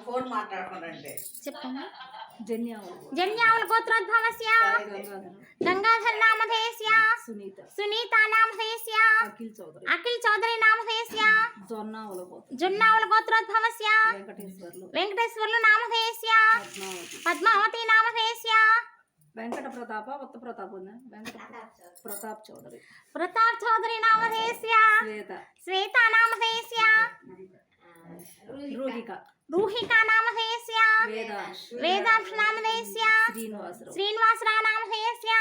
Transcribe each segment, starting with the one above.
Phone మాట్లాడుకోనంటే చెప్పండి. జన్యావుల గోత్రోద్భవస్య గంగాధర్ నామధేయస్య సునీత నామధేయస్య అఖిల్ చౌదరి నామధేయస్య జొన్నావుల గోత్రోద్భవస్య వెంకటేశ్వర్లు నామధేయస్య పద్మావతి నామధేయస్య వెంకట ప్రతాప ఉత్త ప్రతాప్ వెంకట ప్రతాప్ చౌదరి నామధేయస్య శ్వేత నామధేయస్య रूहिका नामधेयस्य वेदांश नामधेयस्य श्रीनिवासराव नामधेयस्य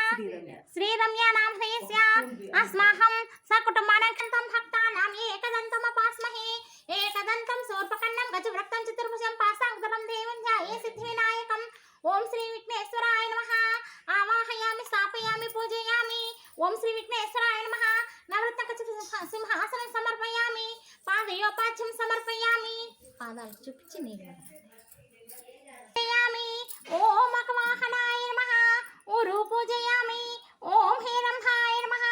श्रीरम्या नामधेयस्य अस्माकं सकुटुम्बानां भक्तानां एकदन्तमपास्महे एकदन्तं शूर्पकर्णं गजवक्त्रं चतुर्भुजं पाशाङ्कुशं देवं ध्याये सिद्धिविनायकम् ओम श्री विघ्नेश्वराय नमः आवाहयामि स्थापयामि पूजयामि ओम श्री विघ्नेश्वराय नमः नवरत्नकचितसिंहासनं समर्पयामि पादयोपाच्यं समर्पयामि पादाలకు చూపించి నేను పూజయామి ఓం అకవాహనాయ నమః ఊరు పూజయామి ఓం హేరంభాయ నమః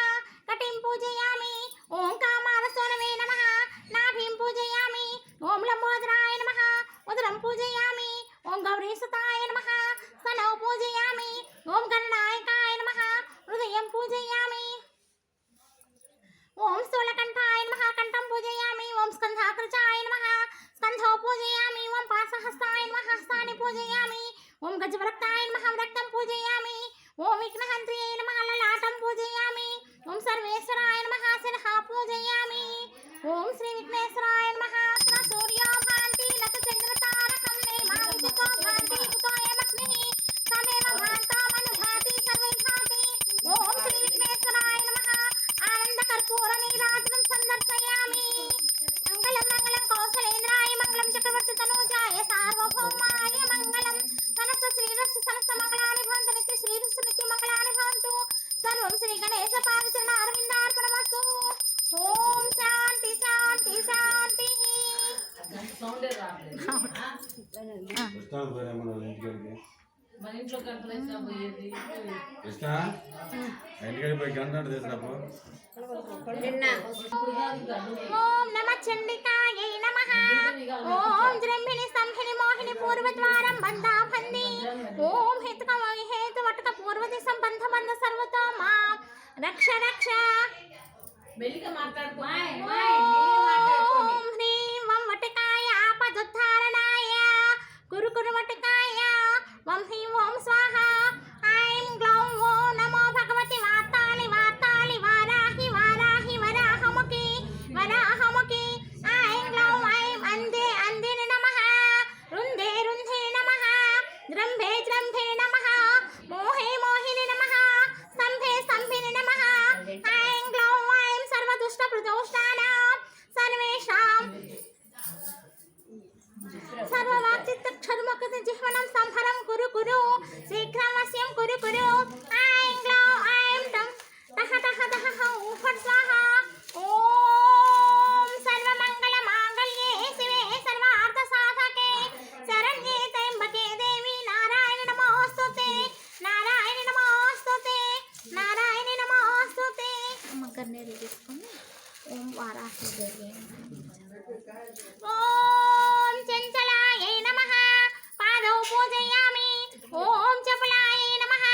కటిం పూజయామి ఓం కామాలసోనవే నమః నాభిం పూజయామి ఓం లంబోదరాయ నమః ఉదరం పూజయామి ఓం గౌరీసుతాయ నమః స్తనౌ పూజయామి ఓం గణనాయకాయ నమః హృదయం పూజయామి ఓం స్థూలకంఠాయ నమః కంఠం పూజయామి ఓం స్కంధాకృచాయ నమః స్కంధో పూజయామి ఓం పాశహస్తాయ నమః హస్తాని పూజయామి ఓం గజవరక్తాయ నమః రక్తం పూజయామి ఓం విఘ్నహంత్రియై నమః లలాటం పూజయామి ఓం సర్వేశ్వరాయ నమః శిరః పూజయామి ఓం శ్రీ విఘ్నేశ్వరాయ నమః సూర్యో భాంతి నత చంద్రతారకం నేమావిజకో భాంతి కుతోయమగ్నిః సమేవ భాంతామనుభాతి సర్వైర్భాతి ఓం శ్రీ విఘ్నేశ్వరాయ నమః ఆనంద కర్పూర నీరాజనం సందర్శయామి మంగళం మంగళం కౌసలేంద్రాయ మంగళం చక్రవర్తి తనూజాయ సార్వభౌమాయ మంగళం మనస శ్రీరస్సు సమస్త మంగళాని భవంతు నిత్య శ్రీరస్సు నిత్య మంగళాని భవంతు సర్వం శ్రీ గణేశ పాదచరణ అరవిందార్పణమస్తు ఓం శాంతి శాంతి శాంతి మన ఇంట్లో కంట్రోల్ పోయేది ఓం నమ చండికాయై నమః ఓం జృంభిణి స్తంభిని మోహిని పూర్వద్వారం బంధాభంది ఓం హేతువటక పూర్వదిశం బంధబంధ సర్వతో మాం రక్ష రక్ష మెల్లిగా మాట్లాడుకో ఓం హ్రీం వం వటకాయ ఆపదుద్ధారణాయ కురు కురు వటకాయ వం హ్రీం ఓం స్వాహ ఐం గ్లౌం ఓం నమో భగవతి వాతాలి వాతాలి వారాహి వారాహి వరాహముఖి వరాహముఖి ఐం గ్లౌం ఐం అందే అందిని నమః రుందే రుంధే నమః ద్రంభే ద్రంభే నమః మోహే మోహిని నమః స్తంభే స్తంభిని నమః ఐం గ్లౌం ఐం సర్వదుష్ట ప్రదోషానాం సర్వేషాం సర్వవాక్చిత్తక్షరుముఖ జిహ్వనం సంహరం కురు కురు శీఘ్రం వశ్యం కురు కురు ఐం గ్లౌం ఐం టం టహ టహ టహ ఊఫట్ స్వాహ ఓం సర్వమంగళ మాంగళ్యే శివే సర్వార్థ సాధకే శరణ్యే త్ర్యంబకే దేవి నారాయణ నమోస్తుతే నారాయణ నమోస్తుతే నారాయణ నమోస్తుతే మగర్నేరు తీసుకొని ఓం వారాహి దేవి ఓం చంచలాయై నమః పాదౌ పూజయామి ఓం చపలాయై నమః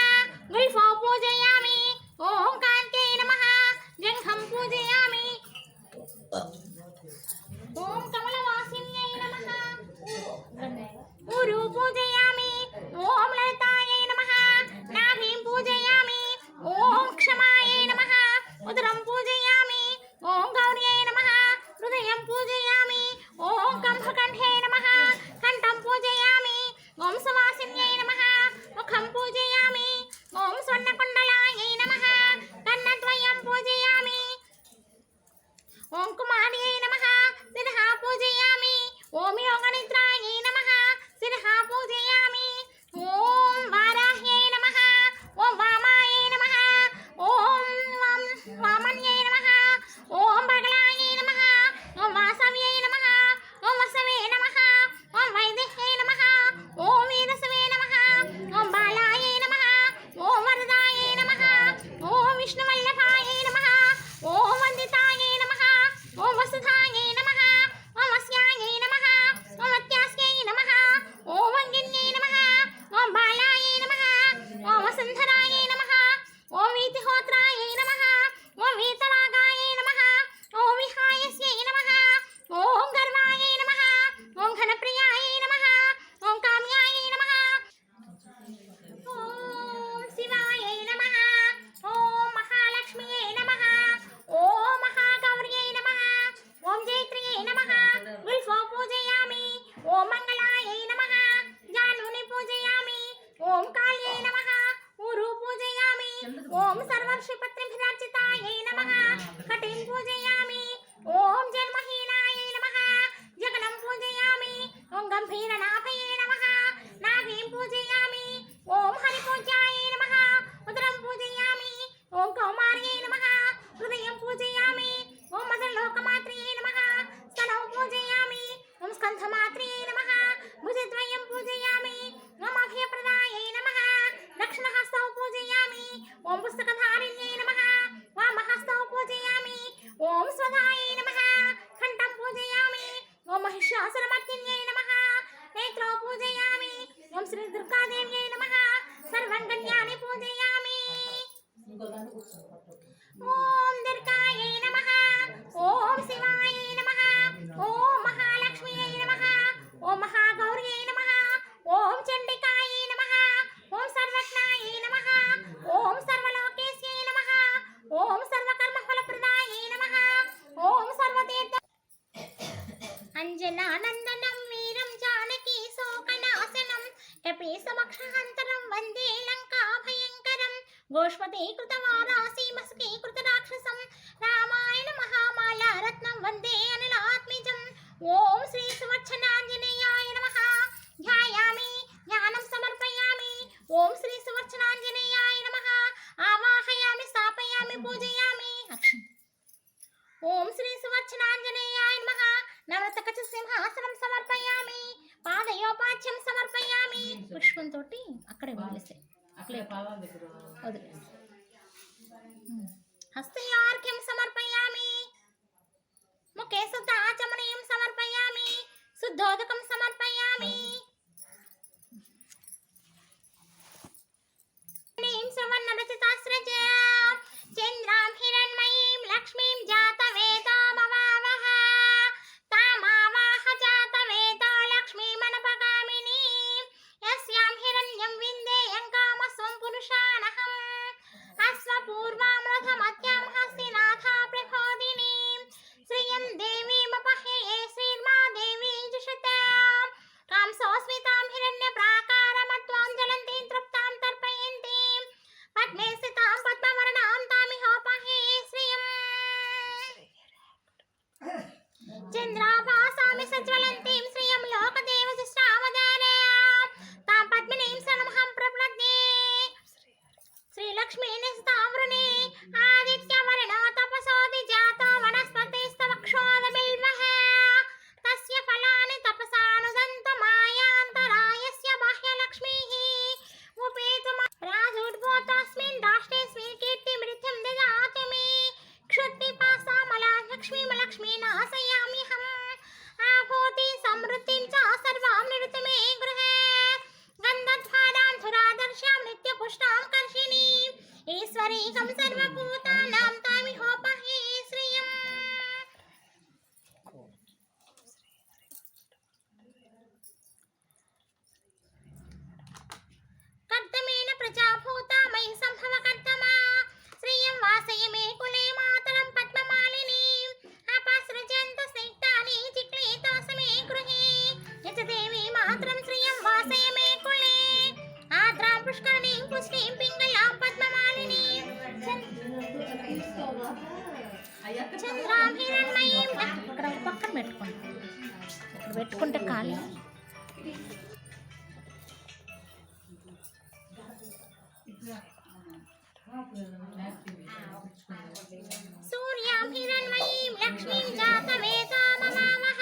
గుల్ఫౌ పూజయామి ఓం కాంత్యై నమః జంఘం పూజయామి ఓం కమలవాసిన్యై నమః ఊరు పూజయామి ఓం లలితాయై నమః నాభిం పూజయామి ఓం క్షమాయై నమః ఉదరం పూజయామి ఓం గౌర్యై నమః హృదయం పూజయామి ఓం ఓం సర్వర్షిపత్రిభిరార్చితాయై నమః కటిం పూజయామి ఓం జన్మహీనాయై నమః జగనం పూజయామి ఓం గంభీరనాభయై నమః నాభీం పూజయామి ఓం హరిపూజ్యాయై నమః ఉదరం పూజయామి ఓం కౌమార్యై నమః హృదయం పూజయామి ఓం మదలోకమాత్రియై నమః స్తనౌ పూజయామి ఓం స్కంధమాత్రియై నమః భుజద్వయం పూజయామి ఓం అభయప్రదాయై నమః దక్షిణహస్తౌ పూజయామి ఓం పుస్తకధారిణ్యై నమః వామహస్తౌ పూజయామి ఓం స్వధాయై నమః కంఠం పూజయామి ఓం మహిషాసురమర్దిన్యై నమః నేత్రౌ పూజయామి ఓం శ్రీ దుర్గాదేవ్యై నమః సర్వంగణ్యాని పూజయామి ఓం దుర్గాయై నమః ఓం శివాయై నమః ఓం మహాలక్ష్మ్యై నమః ఓం మహాగౌర్యై నమః ఓం చండికాయై నమః ఓం సర్వజ్ఞాయై నమః ఓం సర్వలోకేశ్యై నమః ఓం సర్వకర్మఫలప్రదాయై నమః ఓం సర్వతీర్థ అంజనానందనం వీరం జానకీ శోకనాశనం కపీసమక్షహంతరం వందే లంకాభయంకరం గోష్పదీకృతవారాసీమస్కీకృత రాక్షసం రామాయణ మహామాల రత్నం వందే అనిలాత్మిజం ఓం శ్రీ సువర్చనాంజనేయాయ నమః ధ్యాయామి ధ్యానం సమర్పయామి ఓం శ్రీ సువర్చనాంజనేయాయ నమః ఆవాహయామి స్థాపయామి పూజయామి ఓం శ్రీ సువర్చనాంజనేయాయ నమః నవతకచ సింహాసనం సమర్పయామి పాదయోపాచ్యం సమర్పయామి పుష్పంతో అక్కడే వదిలేస్తే అక్కడే పాదాల దగ్గర వదిలేస్తే హస్తయార్ఘ్యం సమర్పయామి ముఖే శుద్ధాచమనీయం సమర్పయామి శుద్ధోదకం సమర్పయామి చంద్రాం హిరణ్మయీం లక్ష్మీం జాతవేదామవావహ తామావాహ జాతవేదా లక్ష్మీమనపగామినీం యస్యాం హిరణ్యం విందేయం కామస్వం పురుషానహం అశ్వపూర్వాం రథమత్యాం హస్తినాథా ప్రబోధినీం శ్రియం దేవీమపహ్యయే శ్రీర్మా దేవీ జుషతాం కాంసోస్మితాం హిరణ్యప్రాకారమత్వాం జ్వలంతీం తృప్తాం తర్పయంతీం పద్మే స్థితాం పద్మవర్ణాం తామిహోపహ్యయే శ్రియం చంద్రాభాసామి సజ్వలంతీం శ్రియం లోకదేవశిష్టావదారయాం తాం పద్మినీం శరణమహం ప్రపద్యే శ్రీలక్ష్మీ నిస్తావృణి ఆదిత్యవర్ణో తపసోది జాతో వనస్పతిస్తవక్షోదబిల్వః తస్య ఫలాని తపసానుదంతమాయాంతరాయస్య బాహ్యలక్ష్మీః ఉపేతుమ రాజోద్భూతస్మిన్ రాష్ట్రేస్మిన్ కీర్తిమృత్యుం దదాతు మే క్షుత్పిపాసామలాలక్ష్మీమలక్ష్మీనాశయామ్యహం ఆభూతి సమృద్ధిం చ సర్వాం నిరుతి మే గృహే గంధద్వారాం ధురాదర్శాం నిత్యపుష్టాం కర్షిణీం ఈశ్వరీకం సర్వభూతానాం తామిహోపహ్యే శ్రియం కర్తమేన ప్రజాభూతామయి సంభవ కర్తమా శ్రియం వాసయ మే కులే మాతరం పద్మమాలినీం అపసృజంత స్నిగ్ధాని చిక్లీతాస మే గృహే యచ దేవీ మాతరం శ్రియం వాసయ మే కులే ఆద్రాం పుష్కరణీం పుష్టిం పింగళాం పద్మమాలినీం చంద్రాం హిరణ్మయీం ఇక్కడ పక్కన పెట్టుకోండి ఇక్కడ పెట్టుకుంటే ఖాళీ సూర్యాం హిరణ్మయీం లక్ష్మీం జాతవేదామవావహ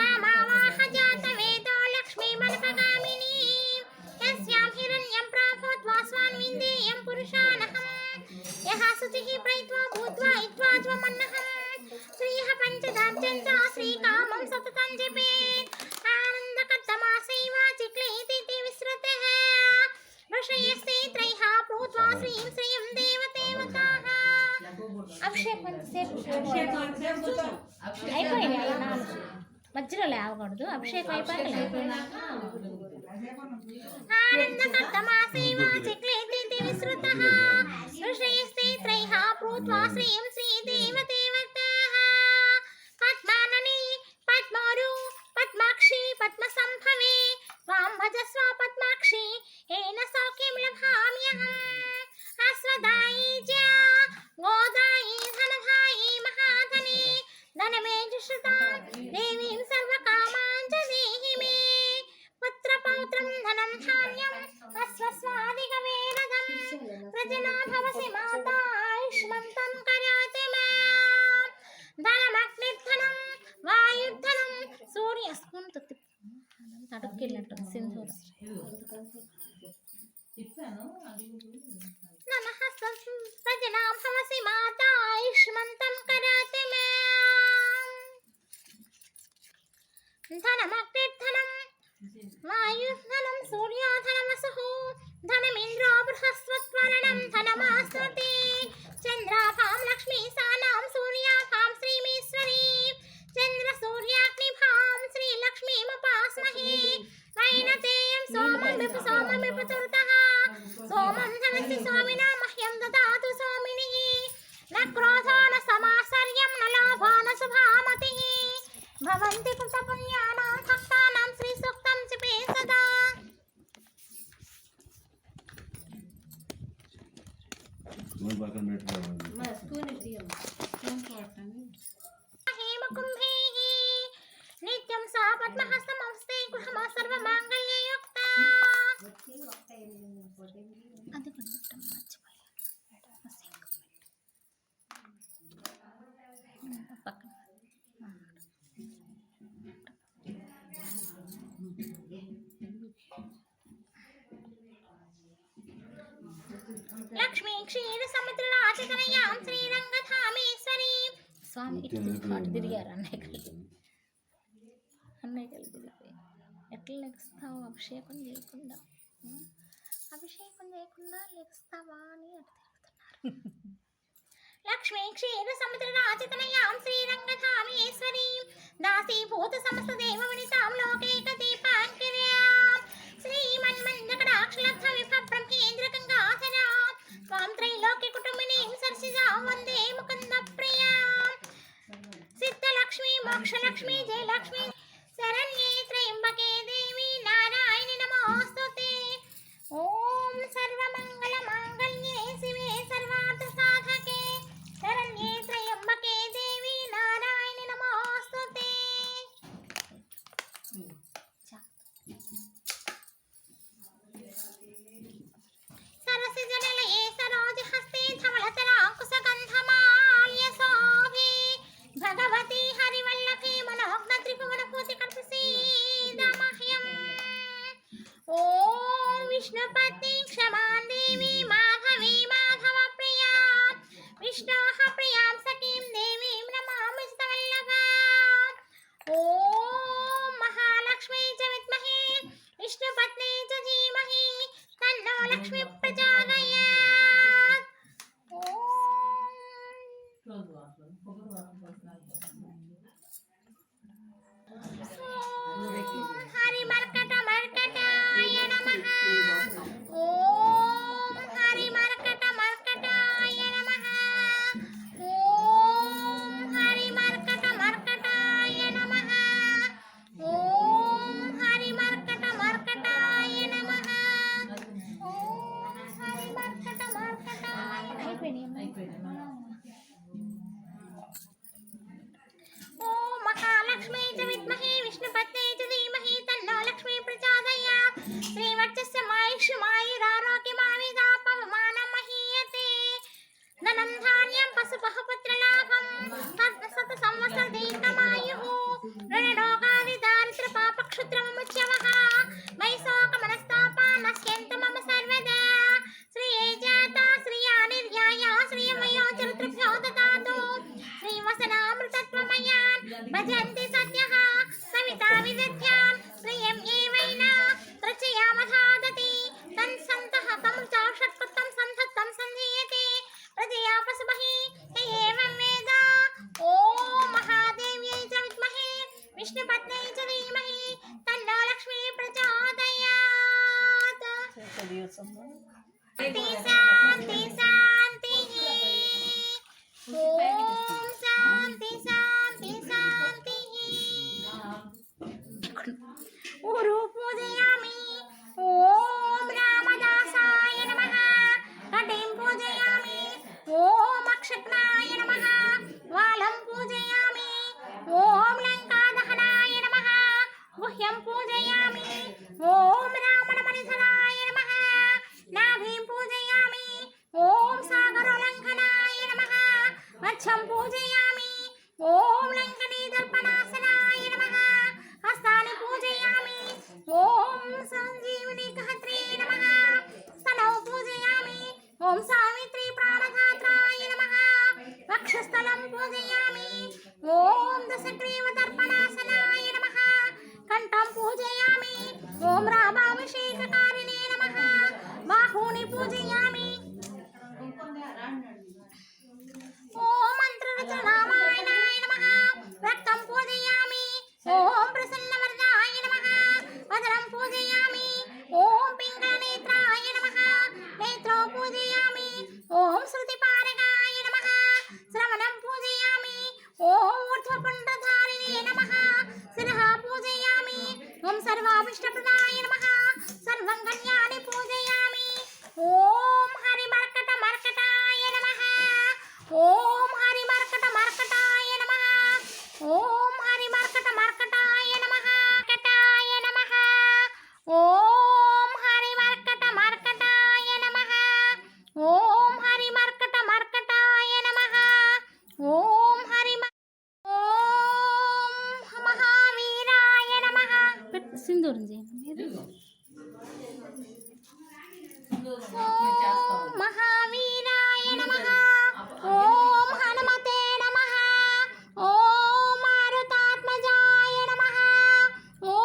తామావాహ జాతవేదో లక్ష్మీమనపగామినీం యస్యాం హిరణ్యం ప్రాభూత్వాస్వాన్ విందేయం పురుషానహం యః శుచిః ప్రయిత్వా భూత్వా ఇత్వాజ్వమన్నహం శ్రీః పంచదార్జంతా శ్రీకామం సతతం జపేత్ ఆనందకర్తమాసైవ చిక్లీతి విశ్రుతః వృషయస్తే త్రైః ప్రోత్వా శ్రీం శ్రీం దేవదేవతాః అభిషేకం అయిపోయినాయి నాలుగు మధ్యలో లేవకూడదు అభిషేకం అయిపోయాక ఆనందకర్తమాసైవ చిక్లీతి విశ్రుతః వృషయస్తే త్రైః ప్రోత్వా శ్రీం శ్రీ దేవదేవతాః పద్మానని పద్మోరు పద్మాక్షి పద్మసంభవే త్వాం భజస్వ పద్మాక్షి ఏన సౌఖ్యం లభామ్యహం అస్వదాయ प्रजना भवसि माता आयुष्मन्तं करोति मां धनमग्निर्धनं वायुर्धनं सूर्यस्कुं తడుక్కెళ్ళినట్టు సింధూరం नमः प्रजना भवसि माता आयुष्मन्तं करोति मां धनमग्निर्धनं वायुर्धनं सूर्योधनमसुः धनमिन्द्रो बृहस्पतिर्वरुणं धनमास्मते चन्द्राभां लक्ष्मीसानां सूर्याभां श्रीमीश्वरी चन्द्रसूर्याग्निभां श्रीलक्ष्मीमुपास्महे वैनतेयं सोमं विपुतुर्तः सोमं धनस्य स्वामिना मह्यं ददातु स्वामिनिः न क्रोधो न समासर्यं न लोभो न शुभामतिः भवन्ति कृतपुण्यानां भक्तानां श्रीसूक्तं जपे सदा हेमकुम्भैः नित्यं सा पद्महस्तमस्ते गृहमा सर्वमाङ्गल्ययुक्ता लक्ष्मी क्षीर समुद्रराजतनयां श्रीरंगधामेश्वरी स्वामी అటు తిరిగారు అన్నయ్య కలిసి తిరిగిపోయి ఎట్లా లెగిస్తావు అభిషేకం చేయకుండా లెగిస్తావా అని అటు తిరుగుతున్నారు లక్ష్మీ క్షీర సముద్ర రాజతనయాం శ్రీరంగధామేశ్వరీ దాసీభూత సమస్త దేవవనితాం లోకైక దీపాంకిర్యాం శ్రీమన్మందకటాక్షలబ్ధ విభ బ్రహ్మేంద్ర గంగాధరాం త్వాం త్రైలోక్య కుటుంబినీం సర్సిజాం వందే ముకుంద ప్రియాం సిద్ధలక్ష్మీ మోక్షలక్ష్మీ జయలక్ష్మీ శరణ్యే త్రయంబకే దేవి నారాయణి నమోస్తుతే ఓం సర్వమంగళ మాంగళ్యే శివే సర్వార్థ సాధకే శరణ్యే త్రయంబకే దేవి నారాయణి నమోస్తుతే సరసిజనలయే సరోజహస్తే ధవళతరాంకుశగంధమాల్య శోభే భగవతి హరివల్లభే మనోజ్ఞ త్రిభువనభూతి కల్పసీదమహ్యం ఓం విష్ణుపత్ని క్షమాం దేవి మాధవీ మాధవ ప్రియా విష్ణోః ప్రియాం సఖీం దేవీం నమామి స్తవల్లభాం ఓం మహాలక్ష్మీ చ విద్మహే విష్ణుపత్ని చ ధీమహి తన్నో లక్ష్మీ ప్రచోదయాత్ హరి మర్కట మర్కటాయ నమః ఓం హరి మర్కట మర్కటాయ నమః ఓం హరి మర్కట మర్కటాయ నమః ఓం హరి మర్కట మర్కటాయ నమః ఓం హరి మర్కట మర్కటాయ ఓం మహాలక్ష్మీ చ విద్మహే విష్ణుపత్నే చ ధీమహి తన్నో లక్ష్మీ ప్రచోదయాత్ శ్రీవర్చస్య మాయుష్యమాయురారోగ్యమావిదాపవమానం మహీయతే ధనం ధాన్యం పశుబహుపుత్రలాభం శత సంవత్సర దీర్ఘమాయుః రుణరోగాది దారిద్ర పాపక్షుద్రముచ్యవః వైశోక మనస్తాపా నశ్యంతు మమ సర్వదా శ్రియే జాతా శ్రియా నిర్యాయ శ్రియమయో చరిత్రభ్యో దదాతు శ్రీవసనామృతత్వమయాన్ భజంతి సత్యః సవితా విదధ్యాన్ ప్రియం ఏవైనా త్రచయామధాదతి తన్సంతః తమృతా షట్కృతం సంధత్తం సంధీయతే ప్రజయా పశుమహి ఏవం వేద ఓం మహాదేవ్యై చ విద్మహే విష్ణుపత్న్యై చ ధీమహి తన్నో లక్ష్మీ ప్రచోదయాత్ శాంతి శాంతి శాంతి ఓం శాంతి శాంతి శాంతి ఊరు పూజయామి ఓం రామదాసాయ నమః కటిం పూజయామి ఓం అక్షజ్ఞాయ నమః వాలం పూజయామి ఓం లంకాదహనాయ నమః గుహ్యం పూజయామి ఓం రామణమణిధరాయ నమః वक्षं पूजयामि ॐ लङ्कनीदर्पणासनाय नमः हस्तानि पूजयामि ॐ सञ्जीवनीकहत्रे नमः स्तनौ पूजयामि ॐ सावित्री प्राणधात्राय नमः वक्षस्थलं पूजयामि ॐ दशग्रीवदर्पणासनाय नमः कंठं पूजयामि ॐ रामाभिषेककारिणे नमः बाहूनि पूजयामि ॐ मन्त्ररचनामायणाय नमः रक्तं पूजयामि ॐ प्रसन्नवरदाय नमः वदनं पूजयामि ॐ पिङ्गलनेत्राय नमः नेत्रौ पूजयामि ॐ श्रुतिपारकाय नमः श्रवणं पूजयामि ॐ ऊर्ध्वपुण्ड्रधारिणे नमः शिरः पूजयामि ॐ सर्वाभीष्टप्रदाय नमः सर्वङ्गल्यानि पूजयामि ॐ हरिमर्कटमर्कटाय नमः ॐ हरिमर्कटमर्कटाय नमः ॐ हरिमर्कटमर्कटाय नमः कटाय नमः ॐ हरिमर्कटमर्कटाय नमः ॐ हरिमर्कटमर्कटाय नमः ॐ महावीराय नमः सिंदूर जी ॐ महावीराय नमः ॐ हनुमते नमः ॐ मारुतात्मजाय नमः ॐ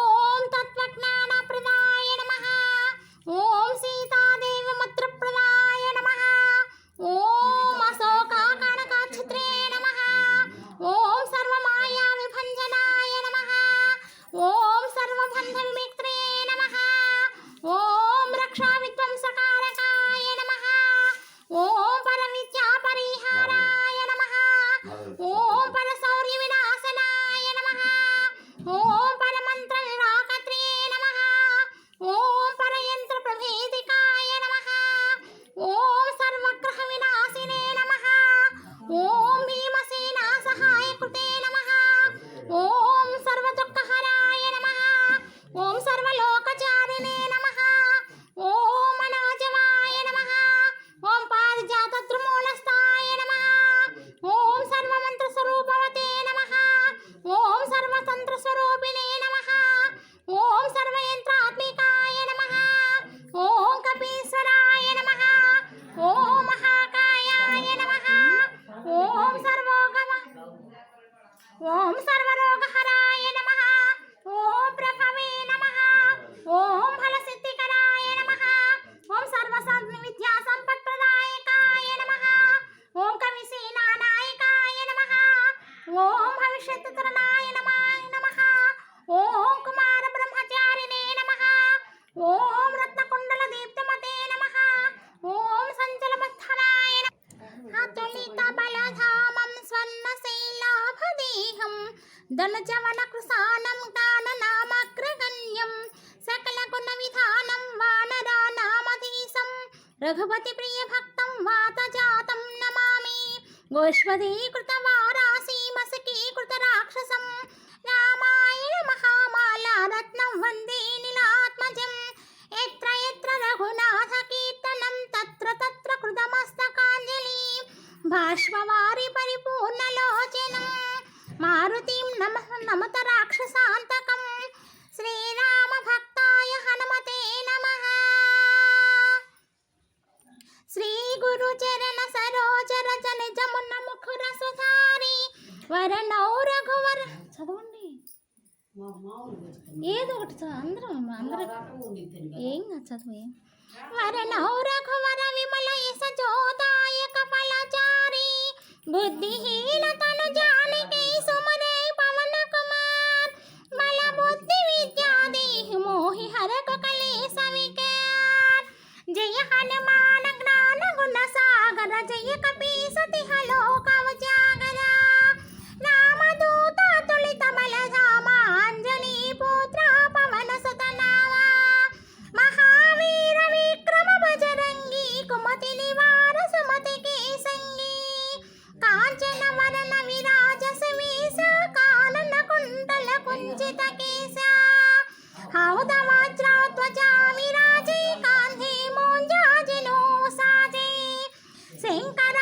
तत्त्वज्ञानप्रदाय नमः ॐ सीतादेवमुद्रप्रदाय नमः ॐ अशोकाकणकच्छत्रे नमः ॐ सर्वमायाविभञ्जनाय नमः ॐ सर्वबन्धविमित्रे नमः ॐ रक्षाविध्वंसकारकाय नमः ॐ परविद्यापरिहाराय नमः ॐ परशौर्यविनाशनाय नमः ॐ परमन्त्रनिराकत्रे नमः ॐ परयन्त्रप्रभेदिकाय नमः ॐ सर्वग्रहविनाशिने नमः ॐ भीमसेनासहायकृते नमः ॐ सर्वदुःखहराय नमः ॐ सर्वलोकचारिणे नमः ॐ मनोजवाय नमः ॐ पारिजातद्रुमूलस्थाय नमः ॐ सर्वमन्त्रस्वरूपवते नमः ॐ सर्वतन्त्रस्वरूपिणे नमः ॐ सर्वयन्त्रात्मिकाय नमः ॐ कपीश्वराय नमः ॐ महाकायाय नमः ॐ सर्वरोगहराय नमः ॐ प्रभवे नमः ॐ फलसिद्धिकराय नमः ॐ सर्वविद्यासम्पत्प्रदायकाय नमः ॐ कविसेनानायकाय नमः ॐ भविष्यत्तरणाय नमः ॐ कुमारब्रह्मचारिणे नमः ॐ रत्नकुण्डलदीप्तमते नमः ॐ सञ्चलबद्धनाय अतुलितबलधामं स्वर्णशैलाभदेहं धनुजवनकृशानं ज्ञाननामग्रगण्यं सकलगुणविधानं वानरानामधीशं रघुपतिप्रियभक्तं वातजातं नमामि गोष्पदीकृतवारासीमसकीकृतराक्षसं रामायणमहामाला रत्नं वन्दे नीलात्मजं यत्र यत्र रघुनाथकीर्तनं तत्र तत्र कृतमस्तकाञ्जलि भाष्मवारि परिपूर्णलोचनं मारुतिं नमत राक्षसान्तकं श्रीरामभक्ताय हनुमते नमः श्रीगुरुचरण सरोज रजन जमुन मुखुर सुधारी वरणौ रघुवर చదవండి ఏదో ఒకటి అందరం ఏం చదువు వరణౌ రఘువర విమల యశ జోదాయక ఫలచారి బుద్ధిహీన తను జానకి సుమరే పవన కుమార్ బల బుద్ధి విద్యా దేహి మోహి హరక కలేశ వికార్ జయ హనుమాన జ్ఞాన గుణ సాగర జయ కపీసతి హలోక ఉజాగర రామదూత తులిత బలధామ అంజనీ పుత్ర పవన సుతనామ మహావీర విక్రమ బజరంగి కుమతి నివార సుమతి కేసంగి కాంచన వరణ విరాజ సువేశ కానన కుండల కుంచిత కేశ హౌద వజ్రధ్వజా విరాజే కాంధే మోంజాజినో సాజే శంకర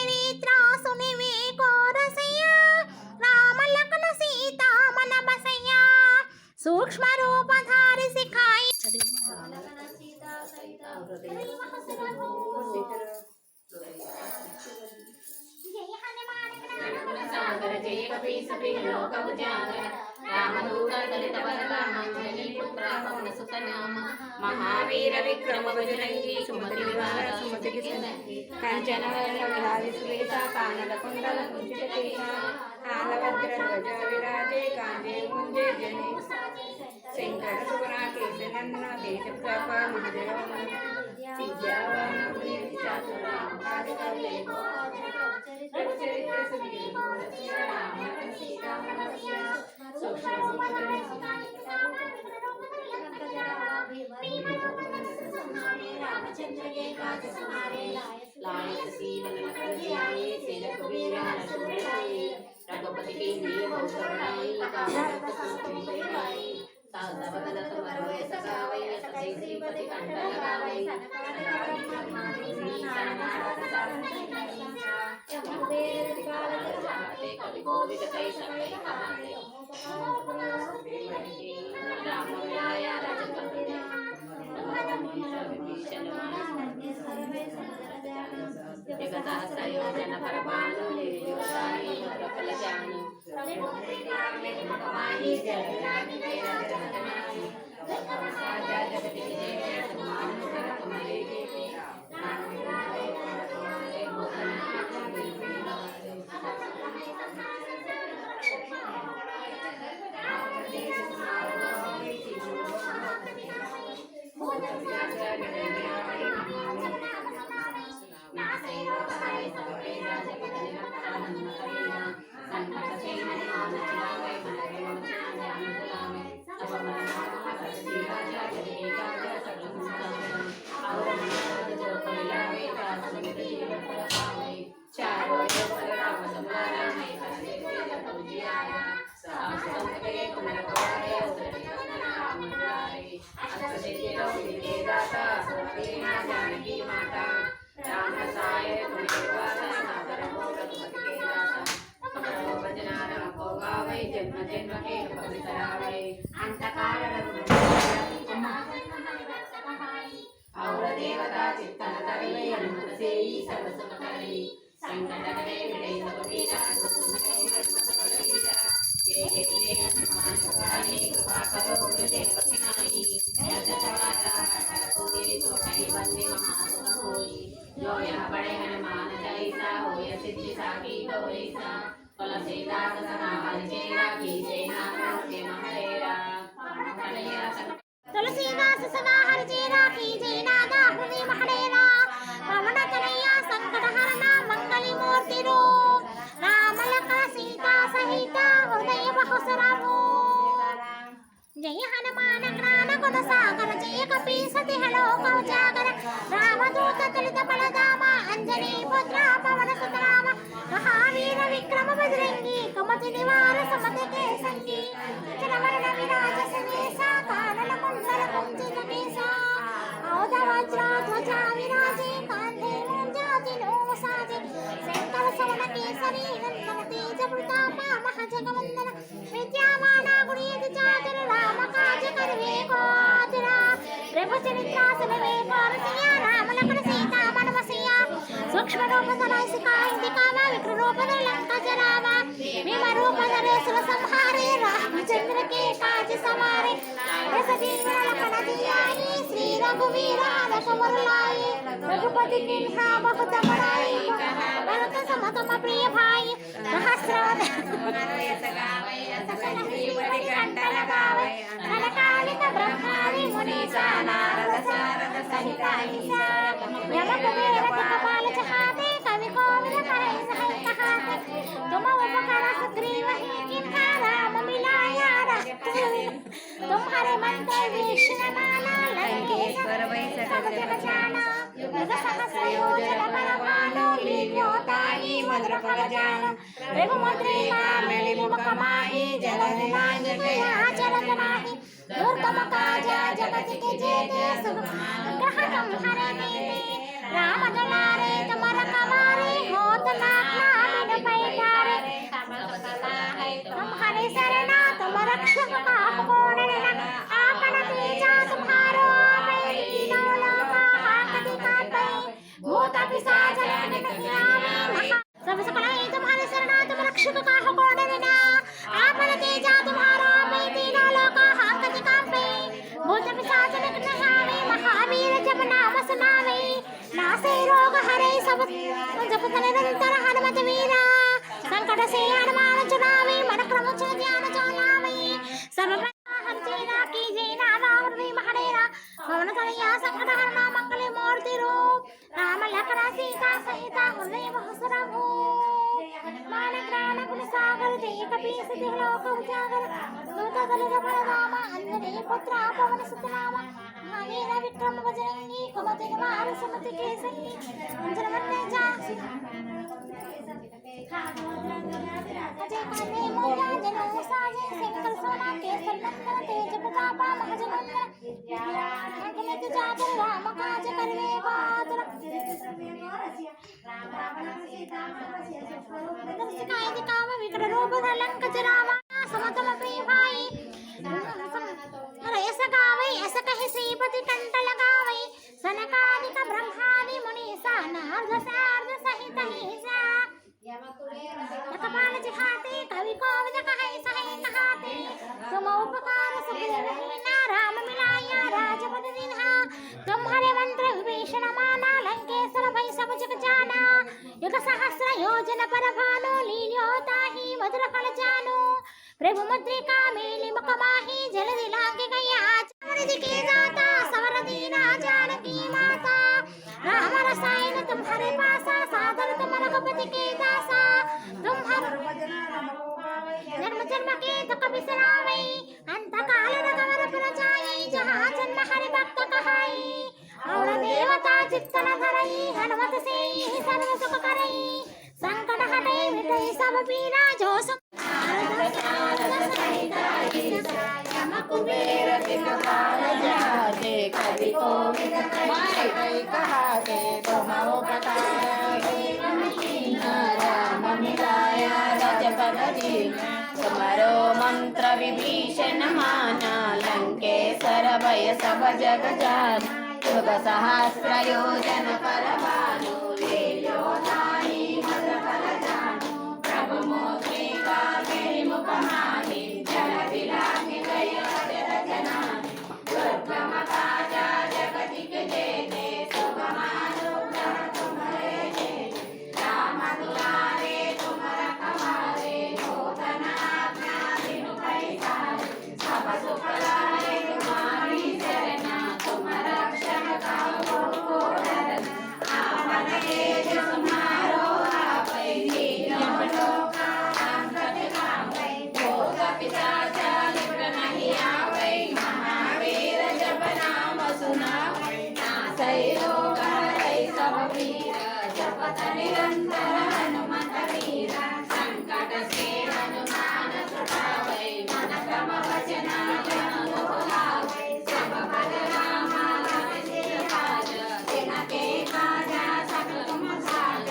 चरित्र सुनिवे कोरसैया राम लखन सीता मन बसैया सूक्ष्म रूप धारि सिखाई सागर जय कपीस लोक उजागर रामदूत दलित बलराम पुत्र पवन सुत नाम महावीर विक्रम बजरंगी सुमति निवार सुमति कांचन विहारी सुरेशा कानन कुंडल कुंचित केशा हालवज्र ध्वज विराजे कांजे मुंजे जने शंकर सुगुणा केश नंदन तेज प्रभा विजय विद्यावान चातुरा कार्य रघुपति की श्रीपति कंठ लगावै कवि गोविंद कई सके राम मिलाया रजपति जगता सयोजन परमाणु निर्योगाई प्रबल जानु भगवानी जय राजा जगत की जय तुम्हारे तुम्हारे जानकी माता राम साय भजना रामो गावै जन्म जन्म के पवित्रावै अंतकाल और देवता चित्तन करी अनुमत सेई सर्व सुख करी संकट करे विदय सब पीरा ये मान करानी कृपा करो मुझे बखनाई यजतारा कोई तो कहीं बंदी महासुख होई जो यह बड़े हनुमान चालीसा होय सिद्धि साकी गौरीसा तुलसीदास सनावल चेरा की सेना के महरेरा तुलसीदास सदा हर चेरा की जेना दाहुनी महडेरा पवन कन्हैया संकट हरना मंगली मूर्ति रो राम लखन सीता सहित हृदय बहुसरामो जय हनुमान ज्ञान गुण सागर जय कपीसति लोक उजागर रामदूत दलित बलधाम अंजनी पुत्र पवन सुत नाम महावीर विक्रम बजरंगी कुमति निवार सुमति के संगी चरवरण विराज सवेसा कानन कुंडल कुंचित केसा औध वज्र ध्वजा विराजे कांधे मूंजाति लोम साजे शंकर सुवन केसरी नंदन तेज प्रताप महाजगवंदन विद्यावान गुणियति चातुर राम काज करवे को आतुरा प्रभु चरित्र सुनवे कोरसैया राम लखन सीता मन बसैया सूक्ष्म रूप धराई सिखाई दिखावा विक्र रूप धर लंका जरावा भीम रूप धरे सुर संहारे रामचंद्र के काज सवारे रस दीन लखन दियाई श्री रघुवीर रघुवर लाई रघुपति किन्हा बहुत बड़ाई भरत सम तुम प्रिय भाई सहस्र कंठ लगावे कनकालिक ब्रह्मादि मुनीसा नारद सारद सहित यम कुबेर कपाल चहाते कवि कोविद कहे सहि कहाते तुम उपकर सुग्रीव ही किन्हा राम मिलाया तुम्हारे मंत्र विष्णु माला लंकेश्वर वै सब जग जाना युग सहस्र योजन परमाणु लील्यो ताई मधुर फल जान रघुमंत्री कामिनी मुख कमाई जल निलांज गया चरत नाही दुर्गम काज जगत के जेते सुख ग्रह तुम्हारे नीति राम दुलारे तुमर कमारे होत न జపత నిరంతర హనుమత వీర సంకట से हनुमान चुरावे मन क्रम ध्यान चलावे सर्व हर चेरा की जेना राम महाडेरा पवन तनया संकट हरना मंगले मूर्ति रूप राम लखन सीता सहित हृदय बहुसुर मान प्राण गुण सागर जय कपीस लोक उजागर दूत दलित बलराम अंजनी पुत्र पवन सुत नाम महावीर विक्रम बजरंगी कुमति निवार सुमति केसरी अंजन वन्य जा अजय काले मोया जनो साजे सिंकल सोना केसर नंदन तेज प्रताप महजनंदन अगणित जागर राम काज करवे बादल दर्शकाय दिखाव विकट रूप धलंक जरावा समतम प्रिय भाई रयस गावै ऐसा कहे श्रीपति कंठ लगावै सनकादिक ब्रह्मादि मुनीसा नारद सारद सहित ईसा कपाल जिहाते कवि कोविद कहे सहे कहाते तुम उपकार सुखदेवहीना राम मिलाया राजपद दिन्हा तुम्हारे मंत्र विभीषण माना लंकेश्वर भई सब जग जाना युग सहस्र योजन पर भानु लील्योता ही मधुर फल जानु प्रभु मुद्रिका मेली मुख माही जल्दी लागे गया चावड़ी के जाता सवर दीना जानकी माता राम रसायन तुम्हारे पासा सादर तुम रघुपति के दासा तुम्हारे जन्म जन्म के दुख बिसरावे अंत काल रघुवर पुर जाई जहाँ जन्म हरि भक्त कहाई और देवता चित्तन धरई हनुमत से ही सर्व सुख करई संकट हटई मिटई सब पीरा जो सुख कुबेर दिखपाल जाते कवि कोविद कहाते तुम उपकार राम मिलाया राजपद दीन्हा तुम्हारो मंत्र विभीषण माना लंकेश्वर भय सब जग जाना युग सहस्र योजन पर भानु लील्योताहि मधुर फल जानु प्रभु मुद्रिका मेलि मुख माहि जलधि लागे गई अजर जनानि दुर्गम काज जगदिक जेते सुगमानुग्रह तुम्हारे जेते राम दुलारे तुम रखवारे नूतन आज्ञा बिनु पैसारे सब सुख लाए तुम्हारी शरणा तुम रक्षक कहो को डरना आपन तेज तुम्हारो आपै दीन लोका संकट कावै भूत पिशाच निकट नहीं आवै महावीर जप नाम सुनावै नासै रोग हरै सब पीर जपत निरंतर हनुमत वीर संकट से हनुमान छुड़ावै मन क्रम वचन ध्यान दोहरावै सब पद राम राम सिर काज तिनके काजा सकल तुम साज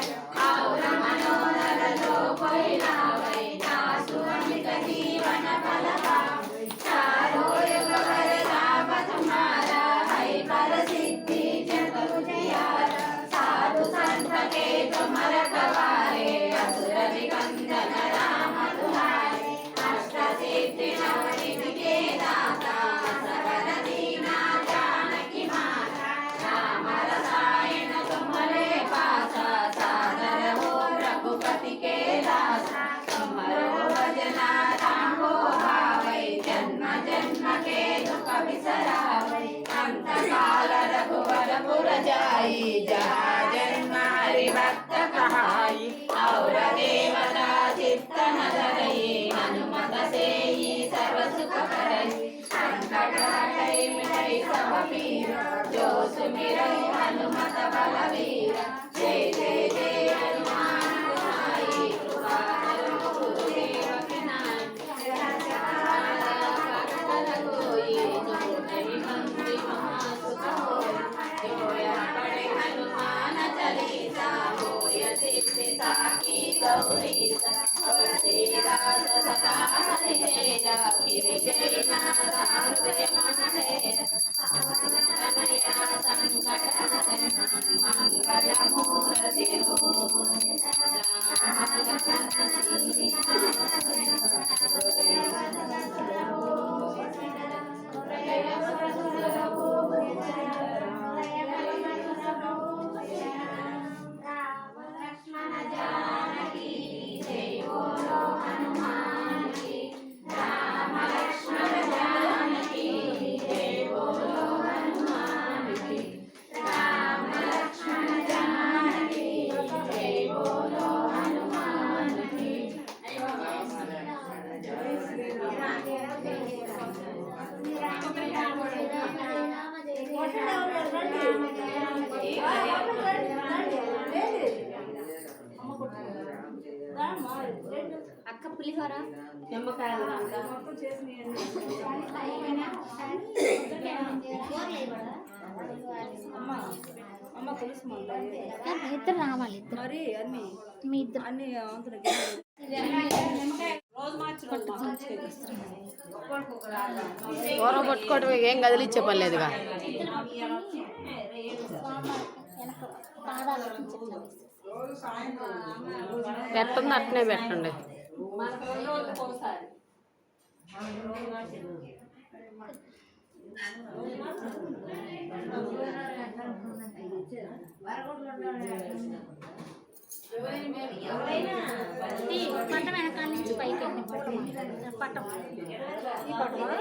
और मनोरथ जो कोई लावै तासु अमित जीवन फल पावै चारों युग वरदान तुम्हारा है पर सिद्धि जग उजियारा साधु संत के तुम रखवारे असुर निकंदन राम दुलारे अष्ट सिद्धि नवनिधि के दाता सकल दीना जानकी माता राम रसायन तुम्हारे पासा सादर हो रघुपति के दासा तुम्हारो भजना राम को भावै जन्म जन्म के दुख बिसरावै अंत काल रघुवर पुर जाई जहाँ जन्म हरि भक्त कहाई और देवता चित्तन धरई हनुमत से ही सर्व सुख करई संकट हटई मिटई सब पीर जो सुमिरई हनुमत बलवीर जय जय जय हनुमान गोसाई कृपा करो गुरुदेव के नाम सकल कोई जो नहीं मंत्री महासुख होय जो यह पढ़े हनुमान चालीसा होय सिद्धि साखी गौरीसा तुलसीदास सदा हरिचेरा फिर जय नाथ हृदय मन हेरा तनया संकट हरण मंगल मूर्ति राम लखन सीता हृदय हनुमान की राम लक्ष्मण जानकी जय बोलो हनुमान की राम लक्ष्मण जानकी जय बोलो हनुमान की అక్క పులిహోర నిమ్మకాయలు దండ అమ్మ తెలుసు ఇద్దరు రావాలి ఇద్దరు మరి అన్ని మీ ఇద్దరు అన్ని అంతులు కూర పట్టుకోవడం ఏం కదిలిచ్చే పని లేదుగా పెట్టండి అట్నే పెట్టండి పట్టం వెనకాల నుంచి పైకి పట్టం ఈ పట్టం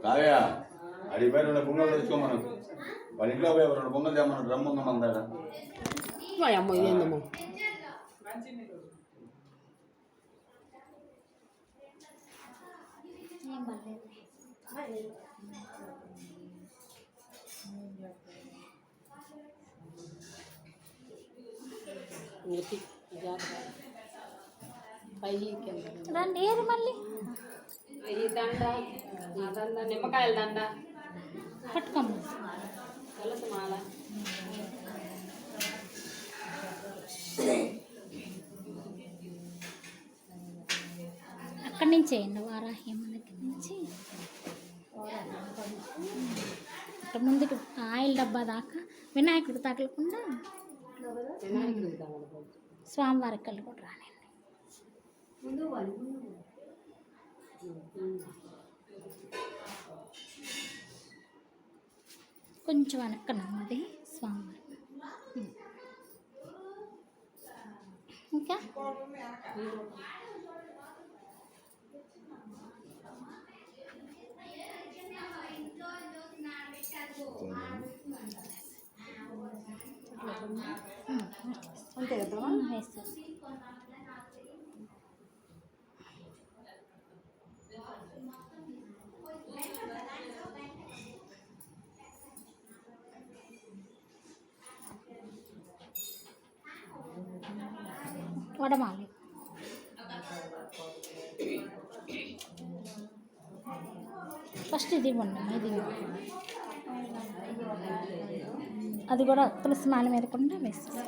కావ్య అడిగి పోయి 2 బొంగలు తెచ్చుకోమను వాళ్ళ ఇంట్లో పోయి 2 బొంగలు తెమ్మను డ్రమ్ ఉందా మన దగ్గర అమ్మ ఇదేందమ్మో రండి ఏది మళ్ళీ ఈ దండ ఆ దండ నిమ్మకాయల దండ పట్టుకోండి తులసి మాల అక్కడి నుంచి వేయండి వారాహ్యమ్మ దగ్గర నుంచి ఇట్లా ముందుకు ఆయిల్ డబ్బా దాకా వినాయకుడు తగలకుండా స్వామివారి కళ్ళు కూడా రానండి కొంచెం వెనక్కనమ్మది స్వామివారి ఇంకా అంతే కదా వేస్తారు వడమాలి ఫస్ట్ ఇది ఇవ్వండి ఇది అది కూడా తులసి మాల మీద కూడా వేస్తుంది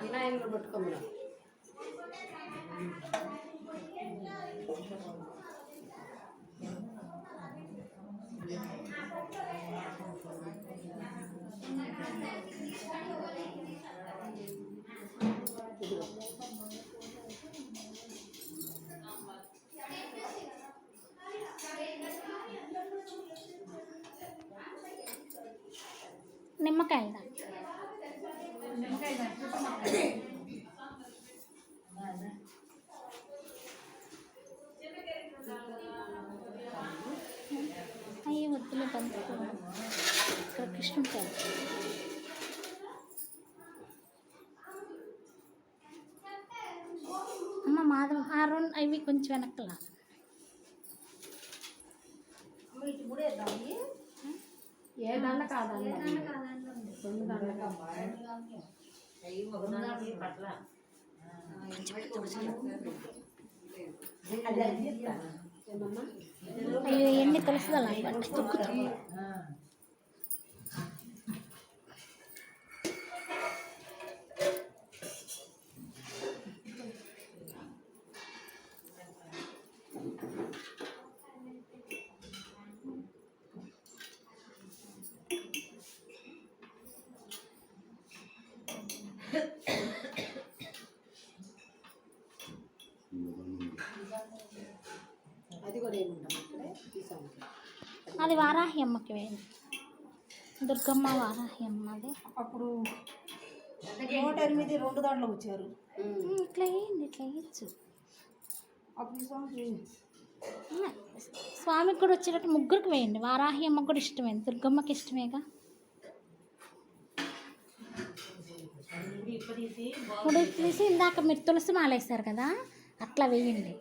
వినాయకుడు పట్టుకోమరా నిమ్మకాయలు అయ్యే వద్దులే పంచుకోండి ఇక్కడ కృష్ణుడు అమ్మ మాధవ ఆ రెండు అవి కొంచెం వెనక్కలా ఏ దండ కాదన్న రెండు దండ అయ్యో ఎన్ని తెలుసుదలా తొక్కుతుంది అది వారాహి అమ్మకి వేయండి. దుర్గమ్మ వారాహి అమ్మ అది. అప్పుడు 108 2 దాంట్లో వచ్చారు. ఇట్లా వేయండి, ఇట్లా వేయచ్చు. అప్పుడు ఈ స్వామికి స్వామికి కూడా వచ్చేటట్టు ముగ్గురికి వేయండి. వారాహి అమ్మకు కూడా ఇష్టమే, దుర్గమ్మకి ఇష్టమేగా. ఇప్పుడు తీసి ఇందాక మీరు తులసి మాలేస్తారు కదా, అట్లా వేయండి.